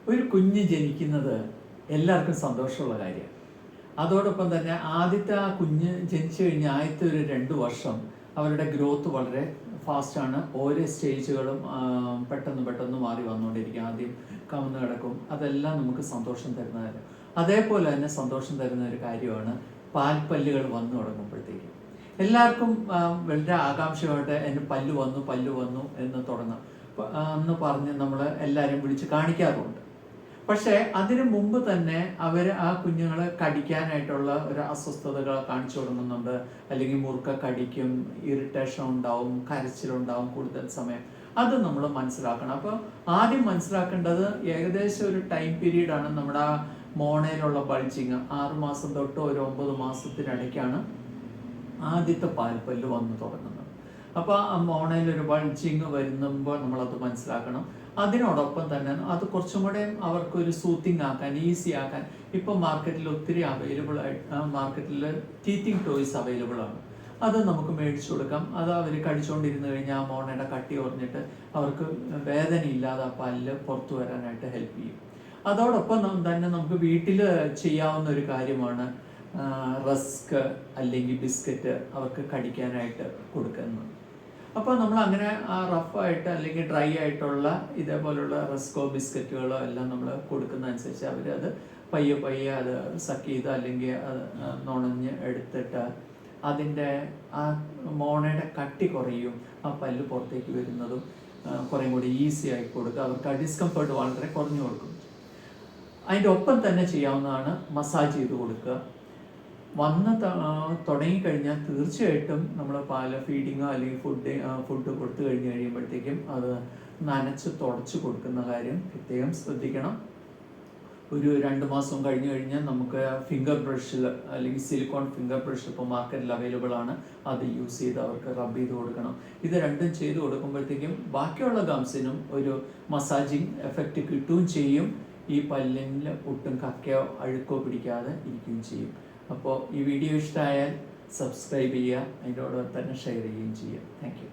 ഒരു കുഞ്ഞ് ജനിക്കുന്നത് എല്ലാവർക്കും സന്തോഷമുള്ള കാര്യമാണ്. അതോടൊപ്പം തന്നെ ആദ്യത്തെ ആ കുഞ്ഞ് ജനിച്ചു കഴിഞ്ഞ ആദ്യത്തെ ഒരു 2 വർഷം അവരുടെ ഗ്രോത്ത് വളരെ ഫാസ്റ്റാണ്. ഓരോ സ്റ്റേജുകളും പെട്ടെന്ന് മാറി വന്നുകൊണ്ടിരിക്കും. ആദ്യം കമന്ന് കിടക്കും. അതെല്ലാം നമുക്ക് സന്തോഷം തരുന്ന കാര്യം. അതേപോലെ തന്നെ സന്തോഷം തരുന്ന ഒരു കാര്യമാണ് പാൽപ്പല്ലുകൾ വന്നു തുടങ്ങുമ്പോഴത്തേക്കും. എല്ലാവർക്കും വളരെ ആകാംക്ഷയായിട്ട് എൻ്റെ പല്ല് വന്നു എന്ന് തുടങ്ങാം എന്ന് പറഞ്ഞ് നമ്മൾ എല്ലാവരും വിളിച്ച് കാണിക്കാറുണ്ട്. പക്ഷേ അതിനു മുമ്പ് തന്നെ അവർ ആ കുഞ്ഞുങ്ങളെ കടിക്കാനായിട്ടുള്ള ഒരു അസ്വസ്ഥതകൾ കാണിച്ചു തുടങ്ങുന്നുണ്ട്. അല്ലെങ്കിൽ മുറുക്ക കടിക്കും, ഇറിറ്റേഷൻ ഉണ്ടാവും, കരച്ചിലുണ്ടാവും കൂടുതൽ സമയം. അത് നമ്മൾ മനസ്സിലാക്കണം. അപ്പോൾ ആദ്യം മനസ്സിലാക്കേണ്ടത് ഏകദേശം ഒരു ടൈം പീരീഡാണ് നമ്മുടെ ആ മോണയിലുള്ള ബൾജിങ്. 6 മാസം തൊട്ട് ഒരു 9 മാസത്തിനിടയ്ക്കാണ് ആദ്യത്തെ പാൽപ്പല്ല് വന്നു തുടങ്ങുന്നത്. അപ്പോൾ ആ മോണയിലൊരു ബൾജിങ് വരുമ്പോൾ നമ്മളത് മനസ്സിലാക്കണം. അതിനോടൊപ്പം തന്നെ അത് കുറച്ചും കൂടെ അവർക്കൊരു സൂത്തിങ് ആക്കാൻ, ഈസി ആക്കാൻ ഇപ്പം മാർക്കറ്റിൽ ഒത്തിരി അവൈലബിൾ ആയിട്ട് മാർക്കറ്റിൽ ടീത്തിങ് ടോയ്സ് അവൈലബിൾ ആണ്. അത് നമുക്ക് മേടിച്ചു കൊടുക്കാം. അത് അവർ കടിച്ചുകൊണ്ടിരുന്ന് കഴിഞ്ഞാൽ ആ മോണയുടെ കട്ടി കുറഞ്ഞിട്ട് അവർക്ക് വേദനയില്ലാതെ ആ പല്ല് പുറത്തു വരാനായിട്ട് ഹെൽപ്പ് ചെയ്യും. അതോടൊപ്പം തന്നെ നമുക്ക് വീട്ടിൽ ചെയ്യാവുന്ന ഒരു കാര്യമാണ് റസ്ക് അല്ലെങ്കിൽ ബിസ്ക്കറ്റ് അവർക്ക് കടിക്കാനായിട്ട് കൊടുക്കുന്നത്. അപ്പോൾ നമ്മൾ അങ്ങനെ റഫായിട്ട് അല്ലെങ്കിൽ ഡ്രൈ ആയിട്ടുള്ള ഇതേപോലുള്ള റസ്കോ ബിസ്ക്കറ്റുകളോ എല്ലാം നമ്മൾ കൊടുക്കുന്നതനുസരിച്ച് അവരത് പയ്യെ അത് സക്ക് ചെയ്ത് അല്ലെങ്കിൽ അത് നുണഞ്ഞ് എടുത്തിട്ട് അതിൻ്റെ ആ മോണയുടെ കട്ടി കുറയും, ആ പല്ല് പുറത്തേക്ക് വരുന്നതും കുറേ കൂടി ഈസി ആയി കൊടുക്കുക. അവർക്ക് ആ ഡിസ്കംഫർട്ട് വളരെ കുറഞ്ഞു കൊടുക്കും. അതിൻ്റെ ഒപ്പം തന്നെ ചെയ്യാവുന്നതാണ് മസാജ് ചെയ്ത് കൊടുക്കുക. തുടങ്ങിക്കഴിഞ്ഞാൽ തീർച്ചയായിട്ടും നമ്മൾ പാല് ഫീഡിങ്ങോ അല്ലെങ്കിൽ ഫുഡ് കൊടുത്തു കഴിയുമ്പോഴത്തേക്കും അത് നനച്ച് തുടച്ച് കൊടുക്കുന്ന കാര്യം പ്രത്യേകം ശ്രദ്ധിക്കണം. ഒരു 2 മാസം കഴിഞ്ഞ് കഴിഞ്ഞാൽ നമുക്ക് ഫിംഗർ ബ്രഷിൽ അല്ലെങ്കിൽ സിലിക്കോൺ ഫിംഗർ ബ്രഷ് ഇപ്പോൾ മാർക്കറ്റിൽ അവൈലബിൾ ആണ്. അത് യൂസ് ചെയ്ത് അവർക്ക് റബ്ബ് ചെയ്ത് കൊടുക്കണം. ഇത് രണ്ടും ചെയ്ത് കൊടുക്കുമ്പോഴത്തേക്കും ബാക്കിയുള്ള ഗംസിനും ഒരു മസാജിങ് എഫക്റ്റ് കിട്ടുകയും ചെയ്യും. ഈ പല്ലിന് ഒട്ടും കക്കയോ അഴുക്കോ പിടിക്കാതെ ഇരിക്കുകയും ചെയ്യും. അപ്പോൾ ഈ വീഡിയോ ഇഷ്ടമായാൽ സബ്സ്ക്രൈബ് ചെയ്യുക, അതിനോടൊപ്പം തന്നെ ഷെയർ ചെയ്യുകയും ചെയ്യുക. Thank you.